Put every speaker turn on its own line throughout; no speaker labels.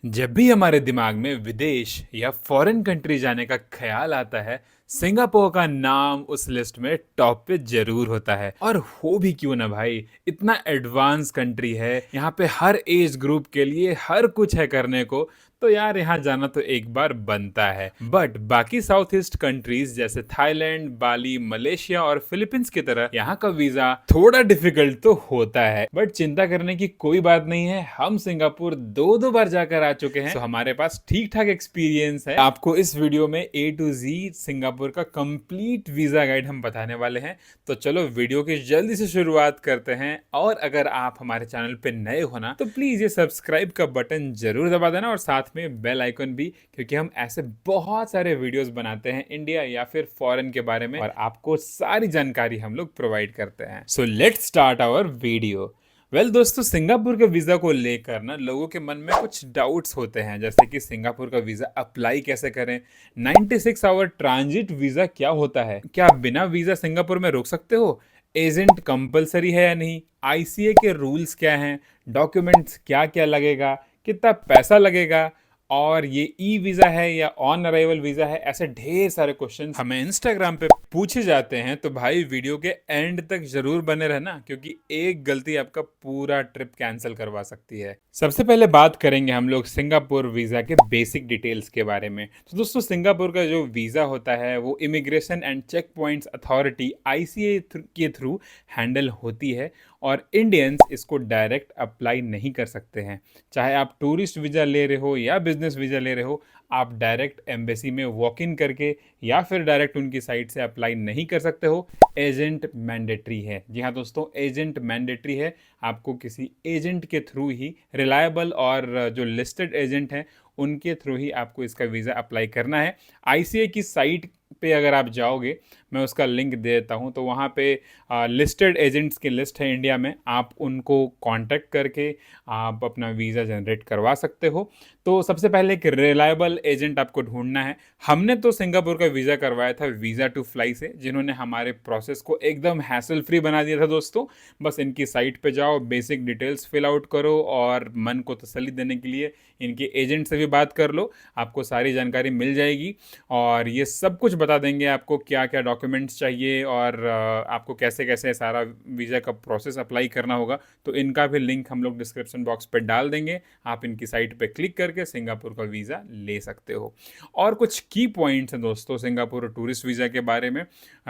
जब भी हमारे दिमाग में विदेश या फॉरेन कंट्री जाने का ख्याल आता है, सिंगापुर का नाम उस लिस्ट में टॉप पे जरूर होता है। और हो भी क्यों ना भाई, इतना एडवांस कंट्री है, यहाँ पे हर एज ग्रुप के लिए हर कुछ है करने को। तो यार यहाँ जाना तो एक बार बनता है। बट बाकी साउथ ईस्ट कंट्रीज जैसे थाईलैंड, बाली, मलेशिया और फिलीपींस की तरह यहाँ का वीजा थोड़ा डिफिकल्ट तो होता है। बट चिंता करने की कोई बात नहीं है, हम सिंगापुर दो दो बार जाकर आ चुके हैं, तो हमारे पास ठीक ठाक एक्सपीरियंस है। आपको इस वीडियो में A to Z सिंगापुर का कंप्लीट वीजा गाइड हम बताने वाले हैं। तो चलो वीडियो की जल्दी से शुरुआत करते हैं। और अगर आप हमारे चैनल पे नए हो ना, तो प्लीज ये सब्सक्राइब का बटन जरूर दबा देना और साथ में बेल आइकन भी, क्योंकि हम ऐसे बहुत सारे वीडियोस बनाते हैं इंडिया या फिर फॉरेन के बारे में, और आपको सारी जानकारी हम लोग प्रोवाइड करते हैं। So let's start our video. दोस्तों, सिंगापुर के वीजा को लेकर ना लोगों के मन में कुछ डाउट्स होते हैं, जैसे कि सिंगापुर का वीजा अप्लाई कैसे करें, 96 आवर ट्रांजिट वीजा क्या होता है, क्या आप बिना वीजा सिंगापुर में रुक सकते हो, एजेंट कंपलसरी है या नहीं, ICA के रूल्स क्या हैं, डॉक्यूमेंट्स क्या क्या लगेगा, कितना पैसा लगेगा, और ये ई वीजा है या ऑन अराइवल वीजा है, ऐसे ढेर सारे क्वेश्चन हमें इंस्टाग्राम पे पूछे जाते हैं। तो भाई वीडियो के एंड तक जरूर बने रहना, क्योंकि एक गलती आपका पूरा ट्रिप कैंसिल करवा सकती है। सबसे पहले बात करेंगे हम लोग सिंगापुर वीजा के बेसिक डिटेल्स के बारे में। तो दोस्तों, सिंगापुर का जो वीजा होता है वो immigration and checkpoints authority ICA के थ्रू हैंडल होती है, और इंडियंस इसको डायरेक्ट अप्लाई नहीं कर सकते हैं। चाहे आप टूरिस्ट वीज़ा ले रहे हो या बिजनेस वीज़ा ले रहे हो, आप डायरेक्ट एम्बेसी में वॉक इन करके या फिर डायरेक्ट उनकी साइट से अप्लाई नहीं कर सकते हो। एजेंट मैंडेटरी है। जी हाँ दोस्तों, एजेंट मैंडेटरी है। आपको किसी एजेंट के थ्रू ही, रिलायबल और जो लिस्टेड एजेंट हैं उनके थ्रू ही आपको इसका वीज़ा अप्लाई करना है। ICA की साइट पे अगर आप जाओगे, मैं उसका लिंक दे देता हूँ, तो वहाँ पे लिस्टेड एजेंट्स की लिस्ट है इंडिया में। आप उनको कांटेक्ट करके आप अपना वीज़ा जनरेट करवा सकते हो। तो सबसे पहले एक रिलायबल एजेंट आपको ढूंढना है। हमने तो सिंगापुर का वीज़ा करवाया था वीज़ा टू फ्लाई से, जिन्होंने हमारे प्रोसेस को एकदम हैसल फ्री बना दिया था दोस्तों। बस इनकी साइट पे जाओ, बेसिक डिटेल्स फिल आउट करो, और मन को तसल्ली देने के लिए इनके एजेंट से भी बात कर लो, आपको सारी जानकारी मिल जाएगी। और ये सब कुछ बता देंगे आपको क्या क्या डॉक्यूमेंट्स चाहिए, और आपको कैसे कैसे सारा वीज़ा का प्रोसेस अप्लाई करना होगा। तो इनका भी लिंक हम लोग डिस्क्रिप्शन बॉक्स पे डाल देंगे। आप इनकी साइट पे क्लिक करके सिंगापुर का वीज़ा ले सकते हो। और कुछ की पॉइंट्स हैं दोस्तों सिंगापुर टूरिस्ट वीज़ा के बारे में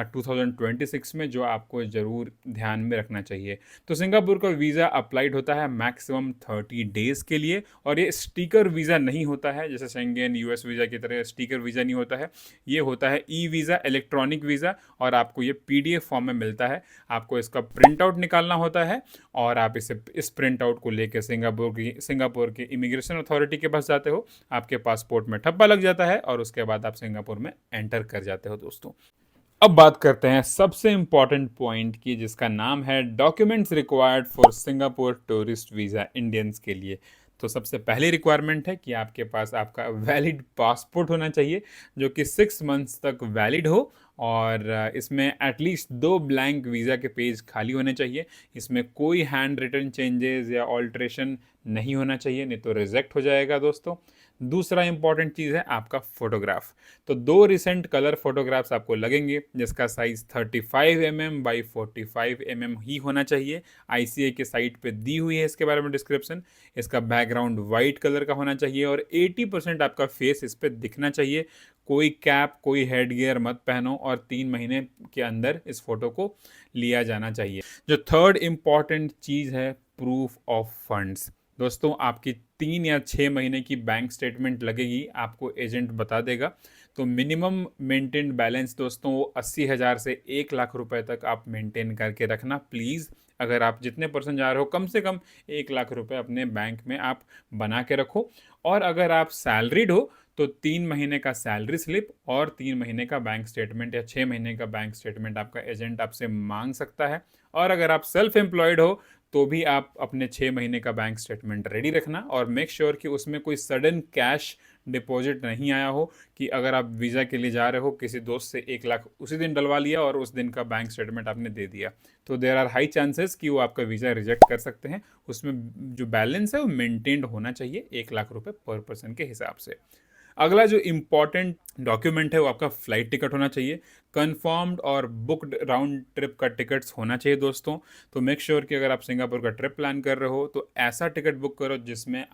2026 में, जो आपको ज़रूर ध्यान में रखना चाहिए। तो सिंगापुर का वीज़ा अप्लाइड होता है मैक्सिमम 30 डेज़ के लिए, और ये स्टिकर वीज़ा नहीं होता है, जैसे शेंगेन US वीज़ा की तरह स्टिकर वीज़ा नहीं होता है। ये होता है ई वीज़ा, इलेक्ट्रॉनिक वीज़ा, और आपको ये PDF फॉर्म में मिलता है। आपको इसका प्रिंट आउट निकालना होता है, और आप इस प्रिंट आउट को लेकर सिंगापुर की इमिग्रेशन अथॉरिटी के पास जाते हो। आपके पासपोर्ट में ठप्पा लग जाता है, और उसके बाद आप सिंगापुर में एंटर कर जाते हो दोस्तों। अब बात करते हैं सबसे इंपॉर्टेंट पॉइंट की, जिसका नाम है documents required for Singapore tourist visa Indians के लिए। तो सबसे पहली रिक्वायरमेंट है कि आपके पास आपका वैलिड पासपोर्ट होना चाहिए, जो कि 6 मंथ्स तक वैलिड हो, और इसमें एटलीस्ट 2 ब्लैंक वीज़ा के पेज खाली होने चाहिए। इसमें कोई हैंड रिटन चेंजेस या ऑल्ट्रेशन नहीं होना चाहिए, नहीं तो रिजेक्ट हो जाएगा दोस्तों। दूसरा इंपॉर्टेंट चीज़ है आपका फोटोग्राफ। तो 2 रिसेंट कलर फोटोग्राफ्स आपको लगेंगे, जिसका साइज़ 35 mm बाई 45 mm ही होना चाहिए। ICA के साइट पे दी हुई है इसके बारे में डिस्क्रिप्शन। इसका बैकग्राउंड वाइट कलर का होना चाहिए, और 80% आपका फेस इस पर दिखना चाहिए। कोई कैप, कोई हेड गियर मत पहनो, और 3 महीने के अंदर इस फोटो को लिया जाना चाहिए। जो थर्ड इम्पॉर्टेंट चीज़ है, प्रूफ ऑफ फंड्स। दोस्तों, आपकी 3 या 6 महीने की बैंक स्टेटमेंट लगेगी, आपको एजेंट बता देगा। तो मिनिमम मेंटेन बैलेंस दोस्तों वो 80,000 से 1 लाख रुपए तक आप मेंटेन करके रखना प्लीज़। अगर आप जितने परसेंट जा रहे हो, कम से कम 1 लाख रुपए अपने बैंक में आप बना के रखो। और अगर आप सैलरीड हो, तो 3 महीने का सैलरी स्लिप और 3 महीने का बैंक स्टेटमेंट या 6 महीने का बैंक स्टेटमेंट आपका एजेंट आपसे मांग सकता है। और अगर आप सेल्फ एम्प्लॉयड हो, तो भी आप अपने 6 महीने का बैंक स्टेटमेंट रेडी रखना, और मेक श्योर कि उसमें कोई सडन कैश डिपॉजिट नहीं आया हो, कि अगर आप वीज़ा के लिए जा रहे हो किसी दोस्त से 1 लाख उसी दिन डलवा लिया और उस दिन का बैंक स्टेटमेंट आपने दे दिया, तो देर आर हाई चांसेस कि वो आपका वीज़ा रिजेक्ट कर सकते हैं। उसमें जो बैलेंस है वो मेंटेन्ड होना चाहिए 1 लाख रुपए पर पर्सन के हिसाब से। अगला जो इम्पॉर्टेंट डॉक्यूमेंट है वो आपका फ्लाइट टिकट होना चाहिए। कंफर्म्ड और बुक्ड राउंड ट्रिप का टिकट्स होना चाहिए दोस्तों। तो मेक श्योर कि अगर आप सिंगापुर का ट्रिप प्लान कर रहे हो तो ऐसा टिकट बुक करो जिसमें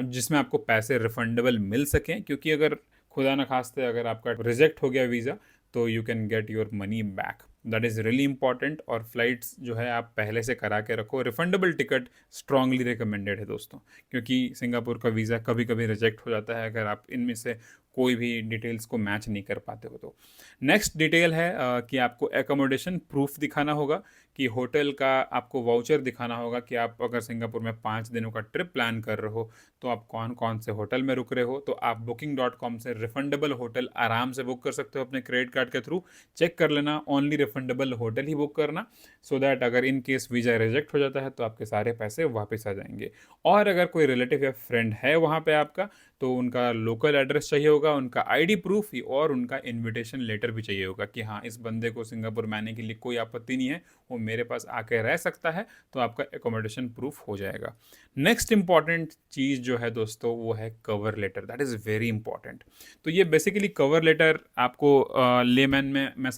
जिसमें आपको पैसे रिफंडेबल मिल सकें, क्योंकि अगर खुदा न खास्ते अगर आपका रिजेक्ट हो गया वीज़ा तो you can get your money back. That is really important. और फ्लाइट्स जो है आप पहले से करा के रखो। रिफंडेबल टिकट स्ट्रांगली रिकमेंडेड है दोस्तों, क्योंकि सिंगापुर का वीज़ा कभी कभी रिजेक्ट हो जाता है अगर आप इनमें से कोई भी डिटेल्स को मैच नहीं कर पाते हो तो। नेक्स्ट डिटेल है कि आपको एकोमोडेशन प्रूफ दिखाना होगा, कि होटल का आपको वाउचर दिखाना होगा कि आप अगर सिंगापुर में 5 दिनों का ट्रिप प्लान कर रहे हो तो आप कौन कौन से होटल में रुक रहे हो। तो आप Booking.com से रिफंडेबल होटल आराम से बुक कर सकते हो अपने क्रेडिट कार्ड के थ्रू। चेक कर लेना, ओनली रिफंडेबल होटल ही बुक करना, सो दैट अगर इन केस वीज़ा रिजेक्ट हो जाता है तो आपके सारे पैसे वापस आ जाएंगे। और अगर कोई रिलेटिव या फ्रेंड है वहाँ पे आपका, तो उनका लोकल एड्रेस चाहिए होगा, उनका आईडी प्रूफ और उनका इनविटेशन लेटर भी चाहिए होगा कि हाँ इस बंदे को सिंगापुर में आने के लिए कोई आपत्ति नहीं है, वो मेरे पास आके रह सकता है, तो आपका एकोमोडेशन प्रूफ हो जाएगा। नेक्स्ट इंपॉर्टेंट चीज़ जो है दोस्तों वो है cover letter. That is very important. तो ये बेसिकली कवर लेटर आपको लेमैन में मैं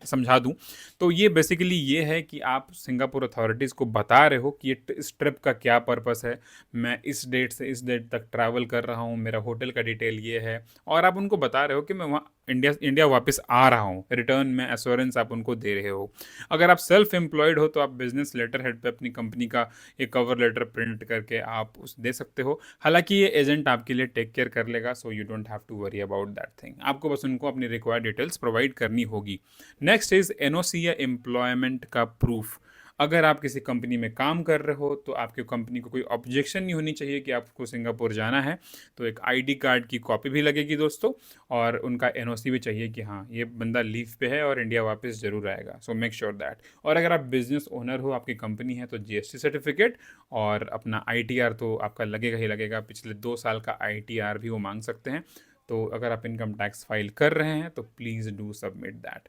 समझा दूँ तो ये बेसिकली ये है कि आप सिंगापुर अथॉरिटीज़ को बता रहे हो कि इस ट्रिप का क्या पर्पस है, मैं इस डेट से इस डेट तक ट्रैवल कर रहा हूँ, मेरा होटल का डिटेल ये है, और आप उनको बता रहे हो कि मैं वहाँ इंडिया वापस आ रहा हूँ। रिटर्न में एश्योरेंस आप उनको दे रहे हो। अगर आप सेल्फ एम्प्लॉयड हो तो आप बिजनेस लेटर हेड पे अपनी कंपनी का एक कवर लेटर प्रिंट करके आप उस दे सकते हो। हालांकि ये एजेंट आपके लिए टेक केयर कर लेगा, so you don't have to worry about that thing. आपको बस उनको अपनी रिक्वायर्ड डिटेल्स प्रोवाइड करनी होगी। नेक्स्ट इज एनओसी या एम्प्लॉयमेंट का प्रूफ। अगर आप किसी कंपनी में काम कर रहे हो तो आपकी कंपनी को कोई ऑब्जेक्शन नहीं होनी चाहिए कि आपको सिंगापुर जाना है, तो एक आईडी कार्ड की कॉपी भी लगेगी दोस्तों, और उनका एनओसी भी चाहिए कि हाँ ये बंदा लीव पे है और इंडिया वापस जरूर आएगा। So make sure that. और अगर आप बिजनेस ओनर हो, आपकी कंपनी है, तो जीएसटी सर्टिफिकेट और अपना आईटीआर तो आपका लगेगा ही लगेगा। पिछले 2 साल का आईटीआर भी वो मांग सकते हैं। तो अगर आप इनकम टैक्स फाइल कर रहे हैं तो प्लीज़ डू सबमिट दैट।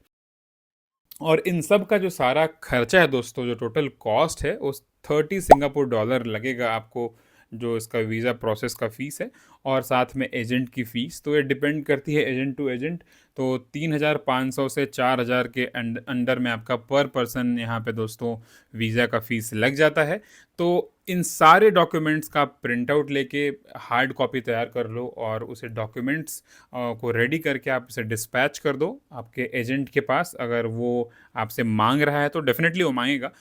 और इन सब का जो सारा खर्चा है दोस्तों, जो टोटल कॉस्ट है, उस 30 सिंगापुर डॉलर लगेगा आपको, जो इसका वीज़ा प्रोसेस का फ़ीस है, और साथ में एजेंट की फ़ीस। तो ये डिपेंड करती है एजेंट टू एजेंट। तो 3,500 से 4,000 के अंडर में आपका पर पर्सन यहाँ पे दोस्तों वीज़ा का फ़ीस लग जाता है। तो इन सारे डॉक्यूमेंट्स का प्रिंट आउट लेके हार्ड कॉपी तैयार कर लो, और उसे डॉक्यूमेंट्स को रेडी करके आप इसे डिस्पैच कर दो आपके एजेंट के पास। अगर वो आपसे मांग रहा है तो डेफिनेटली वो मांगेगा।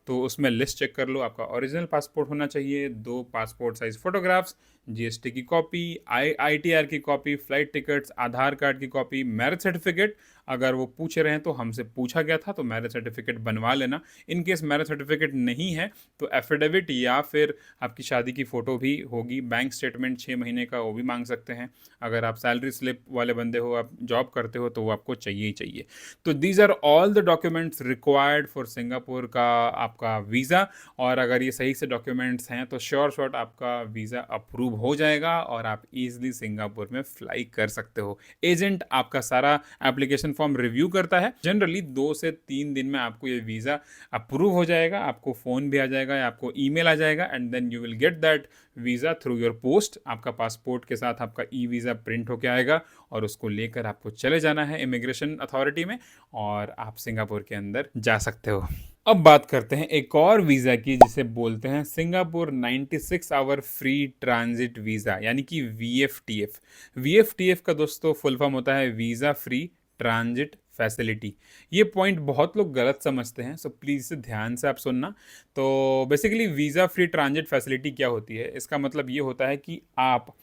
तो उसमें लिस्ट चेक कर लो। आपका ओरिजिनल पासपोर्ट होना चाहिए, 2 पासपोर्ट साइज फोटोग्राफ्स, जीएसटी की कॉपी, आईटीआर की कॉपी, फ्लाइट टिकट्स, आधार कार्ड की कॉपी, मैरिज सर्टिफिकेट। अगर वो पूछ रहे हैं तो हमसे पूछा गया था तो मैरिज सर्टिफिकेट बनवा लेना। इन केस मैरिज सर्टिफिकेट नहीं है तो एफिडेविट या फिर आपकी शादी की फ़ोटो भी होगी। बैंक स्टेटमेंट 6 महीने का वो भी मांग सकते हैं। अगर आप सैलरी स्लिप वाले बंदे हो, आप जॉब करते हो, तो वो आपको चाहिए ही चाहिए। तो these are all the documents required for Singapore का आपका वीज़ा। और अगर ये सही से डॉक्यूमेंट्स हैं तो श्योर शॉट आपका वीज़ा अप्रूव हो जाएगा और आप ईजिली सिंगापुर में फ्लाई कर सकते हो। एजेंट आपका सारा एप्लीकेशन फॉर्म रिव्यू करता है। जनरली 2 से 3 दिन में आपको ये वीज़ा अप्रूव हो जाएगा। आपको फ़ोन भी आ जाएगा या आपको ईमेल आ जाएगा, and then you will get that visa through your post. आपका पासपोर्ट के साथ आपका ई वीज़ा प्रिंट होके आएगा, और उसको लेकर आपको चले जाना है इमिग्रेशन अथॉरिटी में, और आप सिंगापुर के अंदर जा सकते हो। अब बात करते हैं एक और वीज़ा की, जिसे बोलते हैं Singapore 96 hour free transit visa, यानी कि वीएफटीएफ। वीएफटीएफ का दोस्तों फुल फॉर्म होता है वीज़ा फ्री ट्रांजिट फैसिलिटी। ये पॉइंट बहुत लोग गलत समझते हैं, सो प्लीज़ इसे ध्यान से आप सुनना। तो basically visa free transit facility क्या होती है, इसका मतलब ये होता है कि आप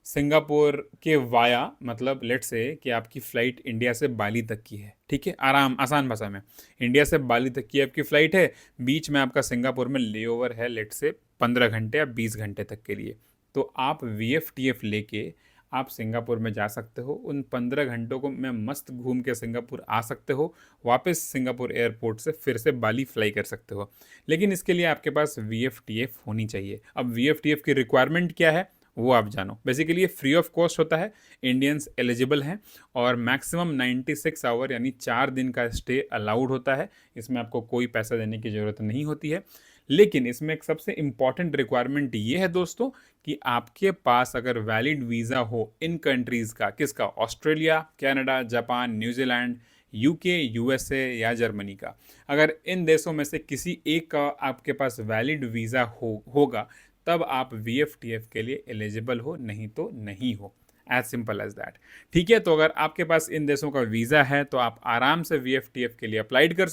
सिंगापुर के वाया, मतलब लेट से कि आपकी फ़्लाइट इंडिया से बाली तक की है, ठीक है, आसान भाषा में इंडिया से बाली तक की आपकी फ़्लाइट है, बीच में आपका सिंगापुर में लेओवर है लेट से 15 घंटे या 20 घंटे तक के लिए। तो आप वीएफटीएफ लेके आप सिंगापुर में जा सकते हो। उन 15 घंटों को में मस्त घूम के सिंगापुर आ सकते हो, वापस सिंगापुर एयरपोर्ट से फिर से बाली फ्लाई कर सकते हो। लेकिन इसके लिए आपके पास VFTF होनी चाहिए। अब VFTF की रिक्वायरमेंट क्या है वो आप जानो। बेसिकली ये फ्री ऑफ कॉस्ट होता है, इंडियंस एलिजिबल हैं और मैक्सिमम 96 आवर यानी 4 दिन का स्टे अलाउड होता है। इसमें आपको कोई पैसा देने की ज़रूरत नहीं होती है। लेकिन इसमें एक सबसे इम्पॉर्टेंट रिक्वायरमेंट ये है दोस्तों कि आपके पास अगर वैलिड वीज़ा हो इन कंट्रीज़ का, किसका, Australia, Canada, Japan, New Zealand, UK, USA या जर्मनी का, अगर इन देशों में से किसी एक का आपके पास वैलिड वीज़ा होगा तब आप VFTF के लिए एलिजिबल हो, नहीं तो नहीं हो। As simple as that. ठीक है, तो अगर आपके पास इन देशों का वीज़ा है तो आप आराम से VFTF के लिए अप्लाई कर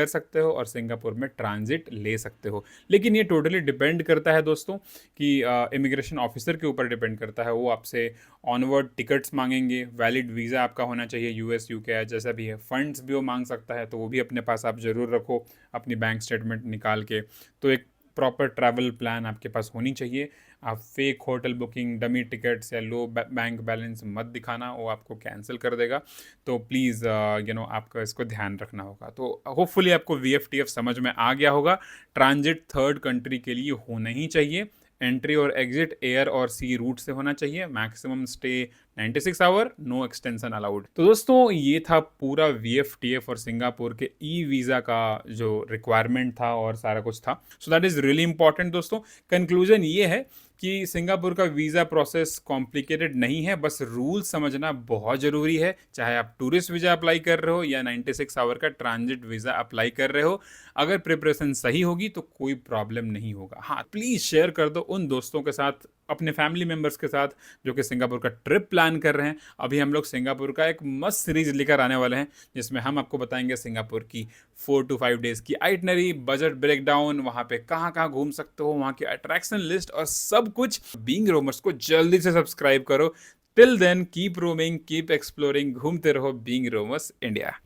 सकते हो और सिंगापुर में ट्रांजिट ले सकते हो। लेकिन ये टोटली डिपेंड करता है दोस्तों कि इमिग्रेशन ऑफिसर के ऊपर डिपेंड करता है। वो आपसे ऑनवर्ड टिकट्स मांगेंगे, वैलिड वीज़ा आपका होना चाहिए, US UK जैसा भी है। फंड्स भी वो मांग सकता है, तो वो भी अपने पास आप ज़रूर रखो, अपनी बैंक स्टेटमेंट निकाल के। तो एक प्रॉपर ट्रैवल प्लान आपके पास होनी चाहिए। आप fake hotel booking, dummy tickets या लो बैंक बैलेंस मत दिखाना, वो आपको कैंसिल कर देगा। तो प्लीज़ आपका इसको ध्यान रखना होगा। तो होपफुली आपको VFTF समझ में आ गया होगा। ट्रांजिट थर्ड कंट्री के लिए होना ही चाहिए। एंट्री और एग्जिट एयर और सी रूट से होना चाहिए। Maximum stay 96 hour, no extension allowed. तो दोस्तों ये था पूरा VFTF और सिंगापुर के वीज़ा का जो रिक्वायरमेंट था और सारा कुछ था। So that is really important दोस्तों। कंक्लूजन ये है कि सिंगापुर का वीज़ा प्रोसेस कॉम्प्लिकेटेड नहीं है, बस रूल समझना बहुत ज़रूरी है। चाहे आप टूरिस्ट वीज़ा अप्लाई कर रहे हो या 96 आवर का ट्रांजिट वीज़ा अप्लाई कर रहे हो, अगर प्रिपरेशन सही होगी तो कोई प्रॉब्लम नहीं होगा। हाँ, प्लीज़ शेयर कर दो उन दोस्तों के साथ, अपने फैमिली मेम्बर्स के साथ जो कि सिंगापुर का ट्रिप प्लान कर रहे हैं। अभी हम लोग सिंगापुर का एक मस्त सीरीज लेकर आने वाले हैं जिसमें हम आपको बताएंगे सिंगापुर की 4 to 5 डेज़ की आइटनरी, बजट ब्रेकडाउन, वहाँ पे कहाँ कहाँ घूम सकते हो, वहाँ की अट्रैक्शन लिस्ट और सब कुछ। बीइंग रोमर्स को जल्दी से सब्सक्राइब करो। Till then keep roaming, keep exploring, घूमते रहो। Being roamers India.